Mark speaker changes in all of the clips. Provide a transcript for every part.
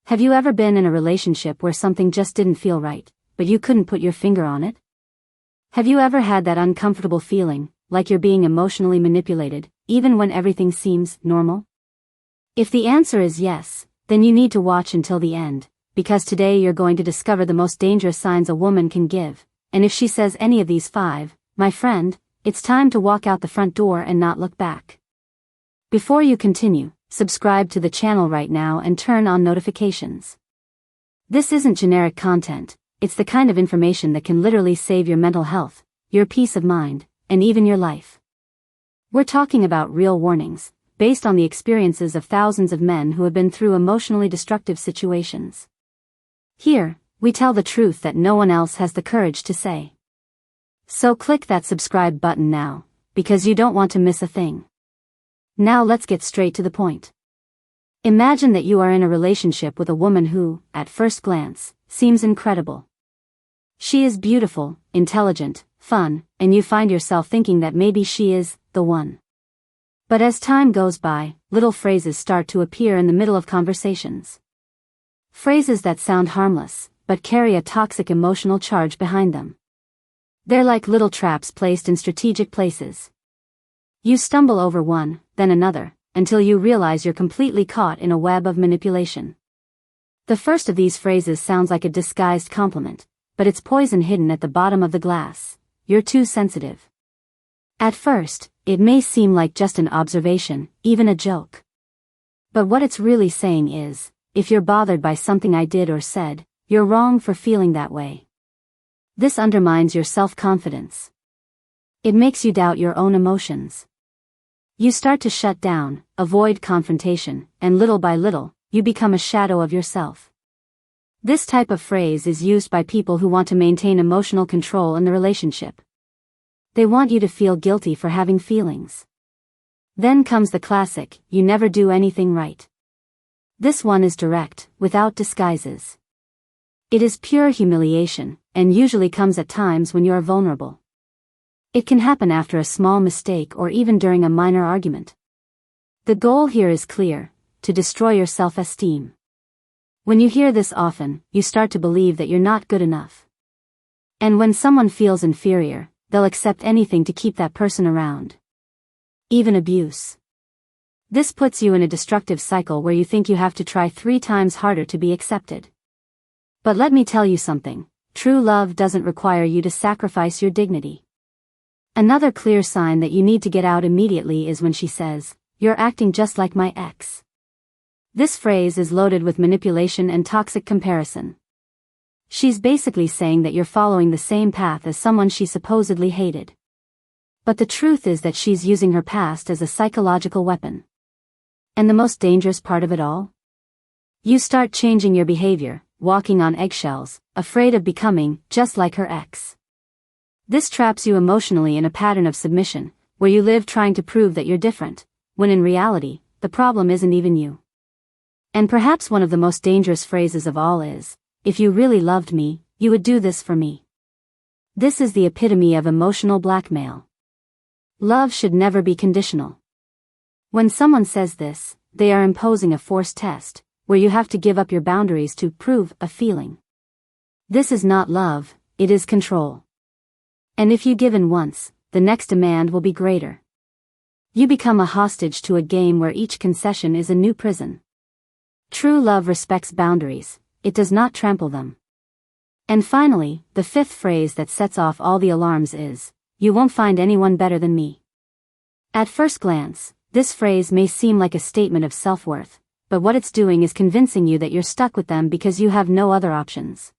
Speaker 1: Have you ever been in a relationship where something just didn't feel right, but you couldn't put your finger on it? Have you ever had that uncomfortable feeling, like you're being emotionally manipulated, even when everything seems normal? If the answer is yes, then you need to watch until the end, because today you're going to discover the most dangerous signs a woman can give, and if she says any of these 5, my friend, it's time to walk out the front door and not look back. Before you continue, subscribe to the channel right now and turn on notifications. This isn't generic content, it's the kind of information that can literally save your mental health, your peace of mind, and even your life. We're talking about real warnings, based on the experiences of thousands of men who have been through emotionally destructive situations. Here, we tell the truth that no one else has the courage to say. So click that subscribe button now, because you don't want to miss a thing. Now let's get straight to the point. Imagine that you are in a relationship with a woman who, at first glance, seems incredible. She is beautiful, intelligent, fun, and you find yourself thinking that maybe she is the one. But as time goes by, little phrases start to appear in the middle of conversations. Phrases that sound harmless, but carry a toxic emotional charge behind them. They're like little traps placed in strategic places. You stumble over one, then another, until you realize you're completely caught in a web of manipulation. The first of these phrases sounds like a disguised compliment, but it's poison hidden at the bottom of the glass. You're too sensitive. At first, it may seem like just an observation, even a joke. But what it's really saying is, if you're bothered by something I did or said, you're wrong for feeling that way. This undermines your self-confidence. It makes you doubt your own emotions. You start to shut down, avoid confrontation, and little by little, you become a shadow of yourself. This type of phrase is used by people who want to maintain emotional control in the relationship. They want you to feel guilty for having feelings. Then comes the classic, you never do anything right. This one is direct, without disguises. It is pure humiliation, and usually comes at times when you are vulnerable. It can happen after a small mistake or even during a minor argument. The goal here is clear, to destroy your self-esteem. When you hear this often, you start to believe that you're not good enough. And when someone feels inferior, they'll accept anything to keep that person around. Even abuse. This puts you in a destructive cycle where you think you have to try 3 times harder to be accepted. But let me tell you something, true love doesn't require you to sacrifice your dignity. Another clear sign that you need to get out immediately is when she says, "You're acting just like my ex." This phrase is loaded with manipulation and toxic comparison. She's basically saying that you're following the same path as someone she supposedly hated. But the truth is that she's using her past as a psychological weapon. And the most dangerous part of it all? You start changing your behavior, walking on eggshells, afraid of becoming just like her ex. This traps you emotionally in a pattern of submission, where you live trying to prove that you're different, when in reality, the problem isn't even you. And perhaps one of the most dangerous phrases of all is, "If you really loved me, you would do this for me." This is the epitome of emotional blackmail. Love should never be conditional. When someone says this, they are imposing a forced test, where you have to give up your boundaries to prove a feeling. This is not love, it is control. And if you give in once, the next demand will be greater. You become a hostage to a game where each concession is a new prison. True love respects boundaries, it does not trample them. And finally, the 5th phrase that sets off all the alarms is, "You won't find anyone better than me." At first glance, this phrase may seem like a statement of self-worth, but what it's doing is convincing you that you're stuck with them because you have no other options.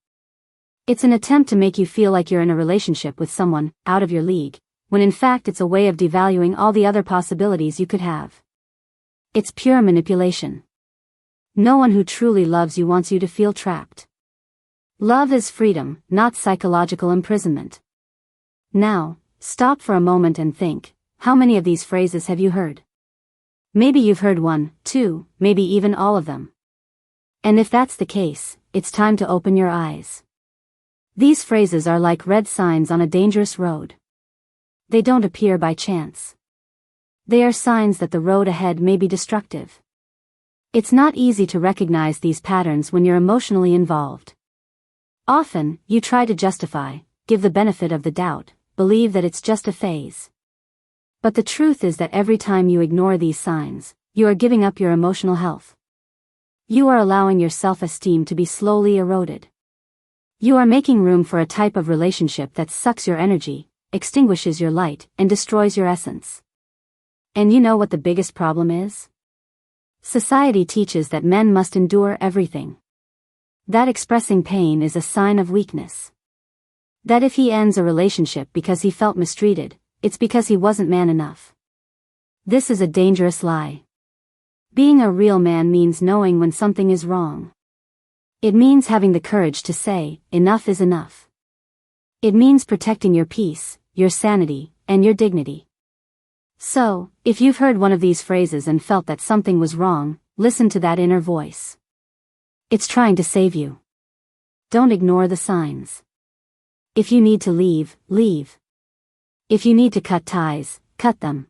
Speaker 1: It's an attempt to make you feel like you're in a relationship with someone out of your league, when in fact it's a way of devaluing all the other possibilities you could have. It's pure manipulation. No one who truly loves you wants you to feel trapped. Love is freedom, not psychological imprisonment. Now, stop for a moment and think, how many of these phrases have you heard? Maybe you've heard 1, 2, maybe even all of them. And if that's the case, it's time to open your eyes. These phrases are like red signs on a dangerous road. They don't appear by chance. They are signs that the road ahead may be destructive. It's not easy to recognize these patterns when you're emotionally involved. Often, you try to justify, give the benefit of the doubt, believe that it's just a phase. But the truth is that every time you ignore these signs, you are giving up your emotional health. You are allowing your self-esteem to be slowly eroded. You are making room for a type of relationship that sucks your energy, extinguishes your light, and destroys your essence. And you know what the biggest problem is? Society teaches that men must endure everything. That expressing pain is a sign of weakness. That if he ends a relationship because he felt mistreated, it's because he wasn't man enough. This is a dangerous lie. Being a real man means knowing when something is wrong. It means having the courage to say, enough is enough. It means protecting your peace, your sanity, and your dignity. So, if you've heard one of these phrases and felt that something was wrong, listen to that inner voice. It's trying to save you. Don't ignore the signs. If you need to leave, leave. If you need to cut ties, cut them.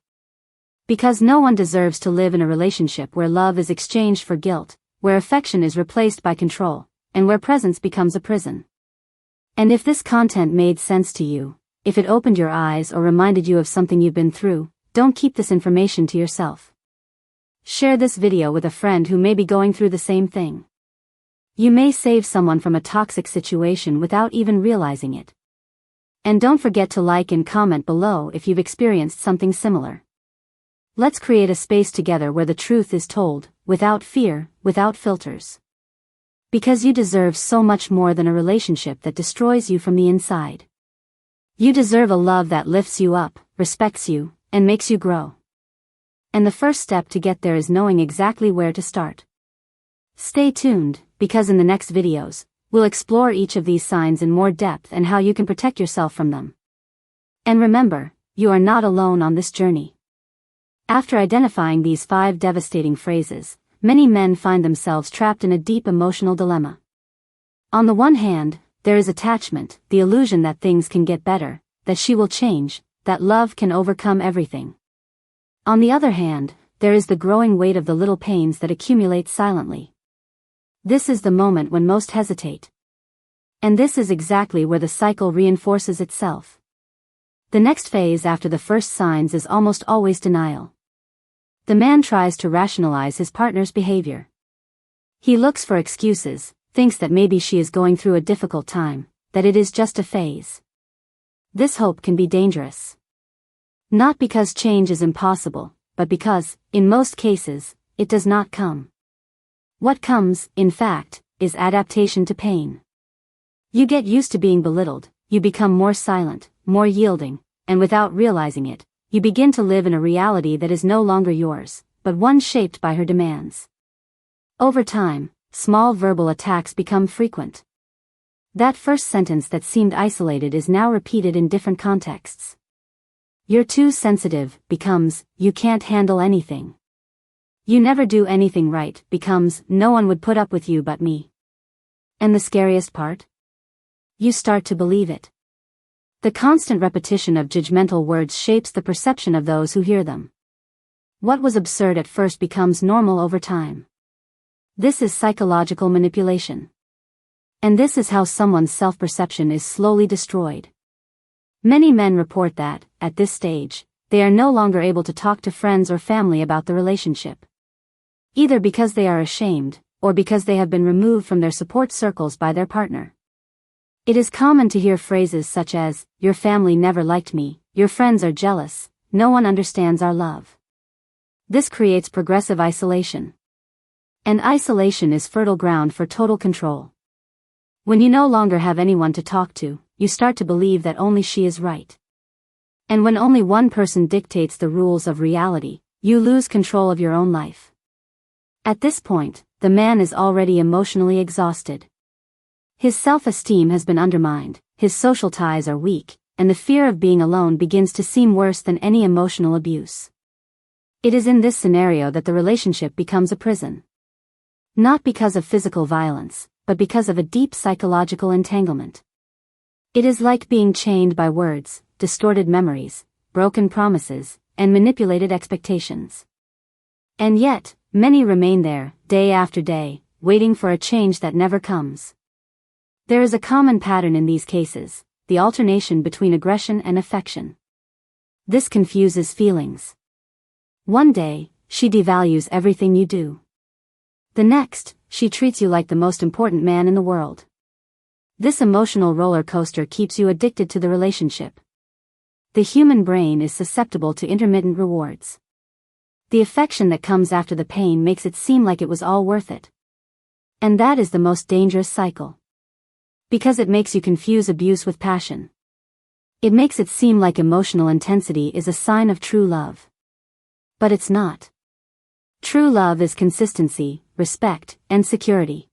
Speaker 1: Because no one deserves to live in a relationship where love is exchanged for guilt, where affection is replaced by control, and where presence becomes a prison. And if this content made sense to you, if it opened your eyes or reminded you of something you've been through, don't keep this information to yourself. Share this video with a friend who may be going through the same thing. You may save someone from a toxic situation without even realizing it. And don't forget to like and comment below if you've experienced something similar. Let's create a space together where the truth is told, without fear, without filters. Because you deserve so much more than a relationship that destroys you from the inside. You deserve a love that lifts you up, respects you, and makes you grow. And the first step to get there is knowing exactly where to start. Stay tuned, because in the next videos, we'll explore each of these signs in more depth and how you can protect yourself from them. And remember, you are not alone on this journey. After identifying these 5 devastating phrases, many men find themselves trapped in a deep emotional dilemma. On the one hand, there is attachment, the illusion that things can get better, that she will change, that love can overcome everything. On the other hand, there is the growing weight of the little pains that accumulate silently. This is the moment when most hesitate. And this is exactly where the cycle reinforces itself. The next phase after the first signs is almost always denial. The man tries to rationalize his partner's behavior. He looks for excuses, thinks that maybe she is going through a difficult time, that it is just a phase. This hope can be dangerous. Not because change is impossible, but because, in most cases, it does not come. What comes, in fact, is adaptation to pain. You get used to being belittled, you become more silent, more yielding, and without realizing it, you begin to live in a reality that is no longer yours, but one shaped by her demands. Over time, small verbal attacks become frequent. That first sentence that seemed isolated is now repeated in different contexts. "You're too sensitive" becomes, "You can't handle anything." "You never do anything right" becomes, "No one would put up with you but me." And the scariest part? You start to believe it. The constant repetition of judgmental words shapes the perception of those who hear them. What was absurd at first becomes normal over time. This is psychological manipulation. And this is how someone's self-perception is slowly destroyed. Many men report that, at this stage, they are no longer able to talk to friends or family about the relationship. Either because they are ashamed, or because they have been removed from their support circles by their partner. It is common to hear phrases such as, "Your family never liked me," "Your friends are jealous," "No one understands our love." This creates progressive isolation. And isolation is fertile ground for total control. When you no longer have anyone to talk to, you start to believe that only she is right. And when only one person dictates the rules of reality, you lose control of your own life. At this point, the man is already emotionally exhausted. His self-esteem has been undermined, his social ties are weak, and the fear of being alone begins to seem worse than any emotional abuse. It is in this scenario that the relationship becomes a prison. Not because of physical violence, but because of a deep psychological entanglement. It is like being chained by words, distorted memories, broken promises, and manipulated expectations. And yet, Many remain there, day after day, waiting for a change that never comes. There is a common pattern in these cases, the alternation between aggression and affection. This confuses feelings. One day, she devalues everything you do. The next, she treats you like the most important man in the world. This emotional roller coaster keeps you addicted to the relationship. The human brain is susceptible to intermittent rewards. The affection that comes after the pain makes it seem like it was all worth it. And that is the most dangerous cycle. Because it makes you confuse abuse with passion. It makes it seem like emotional intensity is a sign of true love. But it's not. True love is consistency, respect, and security.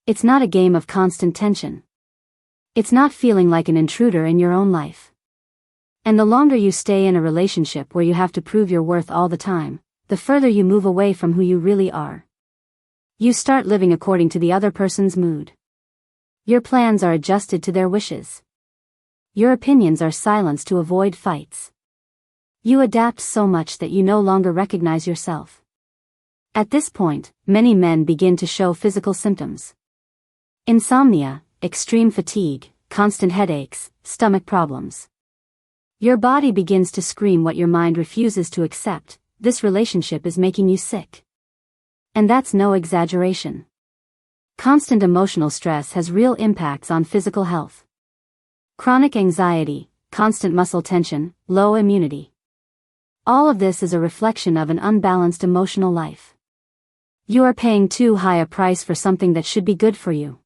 Speaker 1: It's not a game of constant tension. It's not feeling like an intruder in your own life. And the longer you stay in a relationship where you have to prove your worth all the time, the further you move away from who you really are. You start living according to the other person's mood. Your plans are adjusted to their wishes. Your opinions are silenced to avoid fights. You adapt so much that you no longer recognize yourself. At this point, many men begin to show physical symptoms. Insomnia, extreme fatigue, constant headaches, stomach problems. Your body begins to scream what your mind refuses to accept: this relationship is making you sick. And that's no exaggeration. Constant emotional stress has real impacts on physical health. Chronic anxiety, constant muscle tension, low immunity. All of this is a reflection of an unbalanced emotional life. You are paying too high a price for something that should be good for you.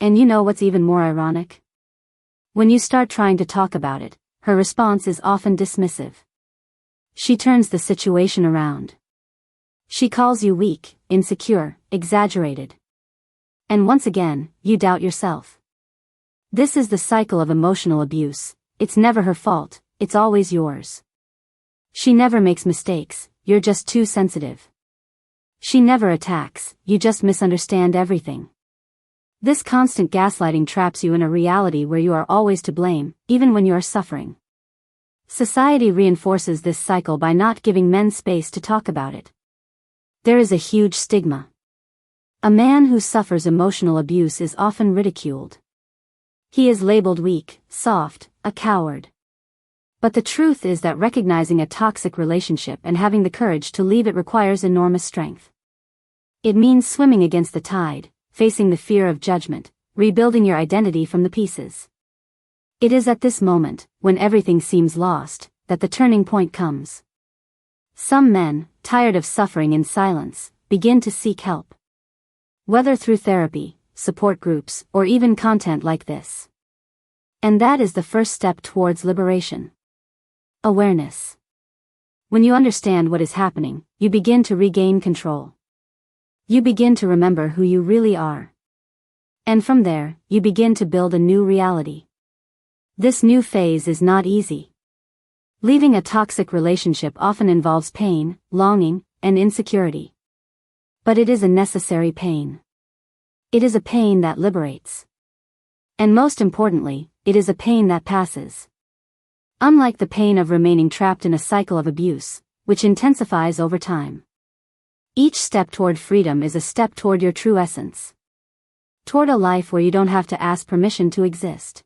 Speaker 1: And you know what's even more ironic? When you start trying to talk about it, her response is often dismissive. She turns the situation around. She calls you weak, insecure, exaggerated. And once again, you doubt yourself. This is the cycle of emotional abuse. It's never her fault, it's always yours. She never makes mistakes, you're just too sensitive. She never attacks, you just misunderstand everything. This constant gaslighting traps you in a reality where you are always to blame, even when you are suffering. Society reinforces this cycle by not giving men space to talk about it. There is a huge stigma. A man who suffers emotional abuse is often ridiculed. He is labeled weak, soft, a coward. But the truth is that recognizing a toxic relationship and having the courage to leave it requires enormous strength. It means swimming against the tide, facing the fear of judgment, rebuilding your identity from the pieces. It is at this moment, when everything seems lost, that the turning point comes. Some men, tired of suffering in silence, begin to seek help. Whether through therapy, support groups, or even content like this. And that is the first step towards liberation. Awareness. When you understand what is happening, you begin to regain control. You begin to remember who you really are. And from there, you begin to build a new reality. This new phase is not easy. Leaving a toxic relationship often involves pain, longing, and insecurity. But it is a necessary pain. It is a pain that liberates. And most importantly, it is a pain that passes. Unlike the pain of remaining trapped in a cycle of abuse, which intensifies over time. Each step toward freedom is a step toward your true essence. Toward a life where you don't have to ask permission to exist.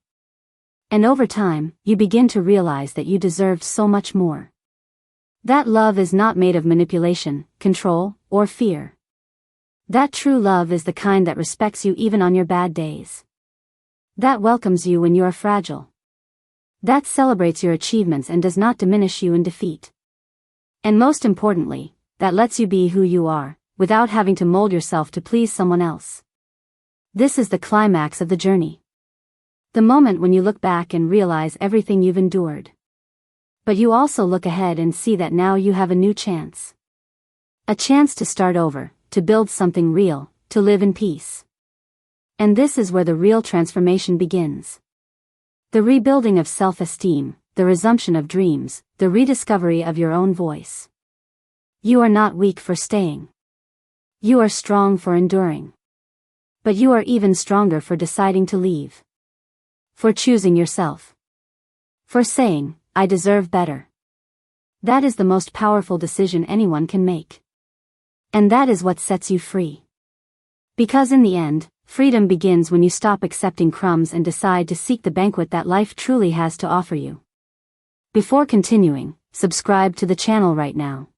Speaker 1: And over time, you begin to realize that you deserved so much more. That love is not made of manipulation, control, or fear. That true love is the kind that respects you even on your bad days. That welcomes you when you are fragile. That celebrates your achievements and does not diminish you in defeat. And most importantly, that lets you be who you are, without having to mold yourself to please someone else. This is the climax of the journey. The moment when you look back and realize everything you've endured. But you also look ahead and see that now you have a new chance. A chance to start over, to build something real, to live in peace. And this is where the real transformation begins. The rebuilding of self-esteem, the resumption of dreams, the rediscovery of your own voice. You are not weak for staying. You are strong for enduring. But you are even stronger for deciding to leave. For choosing yourself. For saying, I deserve better. That is the most powerful decision anyone can make. And that is what sets you free. Because in the end, freedom begins when you stop accepting crumbs and decide to seek the banquet that life truly has to offer you. Before continuing, subscribe to the channel right now.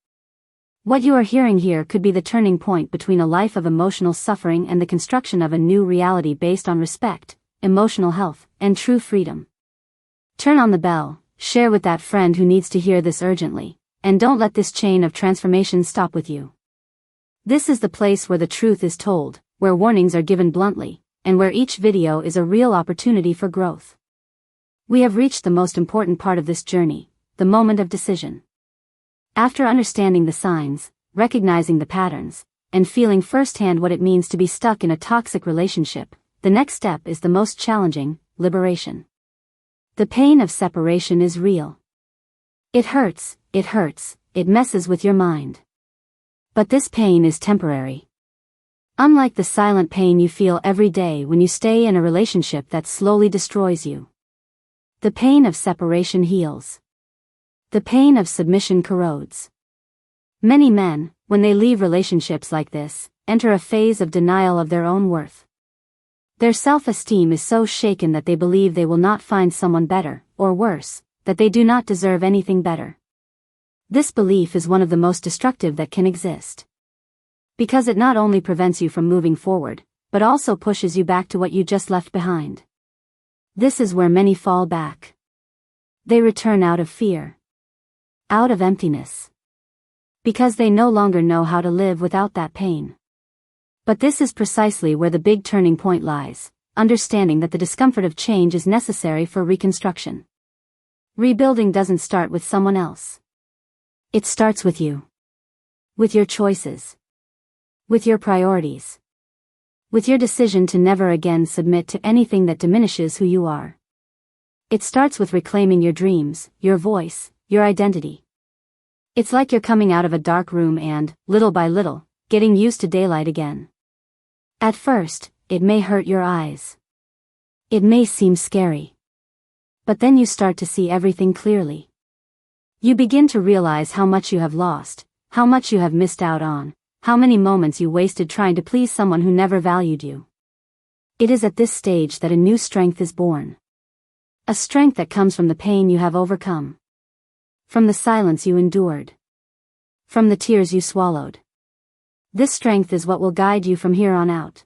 Speaker 1: What you are hearing here could be the turning point between a life of emotional suffering and the construction of a new reality based on respect, emotional health, and true freedom. Turn on the bell, share with that friend who needs to hear this urgently, and don't let this chain of transformation stop with you. This is the place where the truth is told, where warnings are given bluntly, and where each video is a real opportunity for growth. We have reached the most important part of this journey, the moment of decision. After understanding the signs, recognizing the patterns, and feeling firsthand what it means to be stuck in a toxic relationship, the next step is the most challenging: liberation. The pain of separation is real. It hurts, it messes with your mind. But this pain is temporary. Unlike the silent pain you feel every day when you stay in a relationship that slowly destroys you. The pain of separation heals. The pain of submission corrodes. Many men, when they leave relationships like this, enter a phase of denial of their own worth. Their self-esteem is so shaken that they believe they will not find someone better, or worse, that they do not deserve anything better. This belief is one of the most destructive that can exist. Because it not only prevents you from moving forward, but also pushes you back to what you just left behind. This is where many fall back. They return out of fear. Out of emptiness. Because they no longer know how to live without that pain. But this is precisely where the big turning point lies, understanding that the discomfort of change is necessary for reconstruction. Rebuilding doesn't start with someone else. It starts with you. With your choices. With your priorities. With your decision to never again submit to anything that diminishes who you are. It starts with reclaiming your dreams, your voice, your identity. It's like you're coming out of a dark room and, little by little, getting used to daylight again. At first, it may hurt your eyes. It may seem scary. But then you start to see everything clearly. You begin to realize how much you have lost, how much you have missed out on, how many moments you wasted trying to please someone who never valued you. It is at this stage that a new strength is born. A strength that comes from the pain you have overcome. From the silence you endured. From the tears you swallowed. This strength is what will guide you from here on out.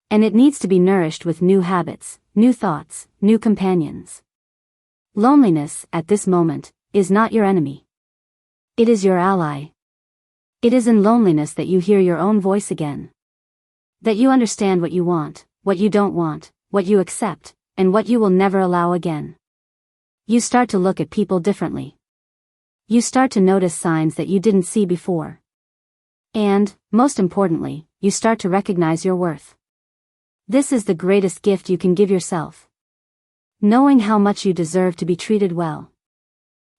Speaker 1: And it needs to be nourished with new habits, new thoughts, new companions. Loneliness, at this moment, is not your enemy. It is your ally. It is in loneliness that you hear your own voice again. That you understand what you want, what you don't want, what you accept, and what you will never allow again. You start to look at people differently. You start to notice signs that you didn't see before. And, most importantly, you start to recognize your worth. This is the greatest gift you can give yourself. Knowing how much you deserve to be treated well.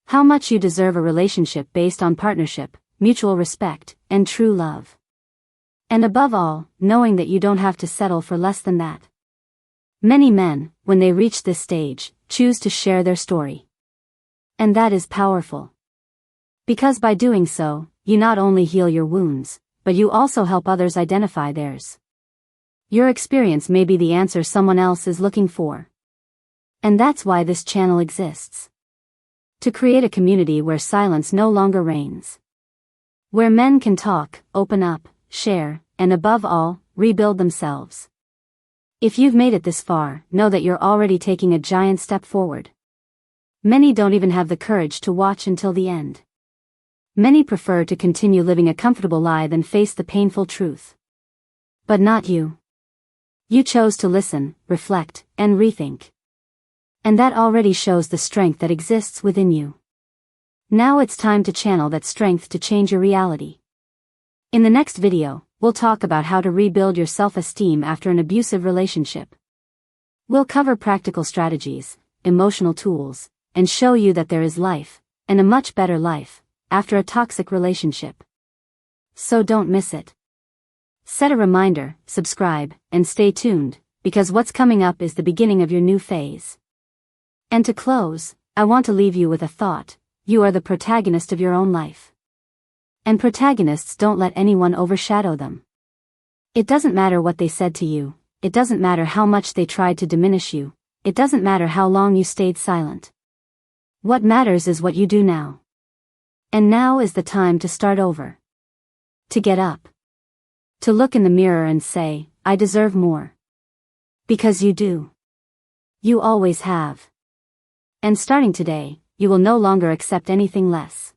Speaker 1: How much you deserve a relationship based on partnership, mutual respect, and true love. And above all, knowing that you don't have to settle for less than that. Many men, when they reach this stage, choose to share their story. And that is powerful. Because by doing so, you not only heal your wounds, but you also help others identify theirs. Your experience may be the answer someone else is looking for. And that's why this channel exists. To create a community where silence no longer reigns. Where men can talk, open up, share, and above all, rebuild themselves. If you've made it this far, know that you're already taking a giant step forward. Many don't even have the courage to watch until the end. Many prefer to continue living a comfortable lie than face the painful truth. But not you. You chose to listen, reflect, and rethink. And that already shows the strength that exists within you. Now it's time to channel that strength to change your reality. In the next video, we'll talk about how to rebuild your self-esteem after an abusive relationship. We'll cover practical strategies, emotional tools, and show you that there is life, and a much better life, after a toxic relationship. So don't miss it. Set a reminder, subscribe, and stay tuned, because what's coming up is the beginning of your new phase. And to close, I want to leave you with a thought: you are the protagonist of your own life. And protagonists don't let anyone overshadow them. It doesn't matter what they said to you, it doesn't matter how much they tried to diminish you, it doesn't matter how long you stayed silent. What matters is what you do now. And now is the time to start over. To get up. To look in the mirror and say, I deserve more. Because you do. You always have. And starting today, you will no longer accept anything less.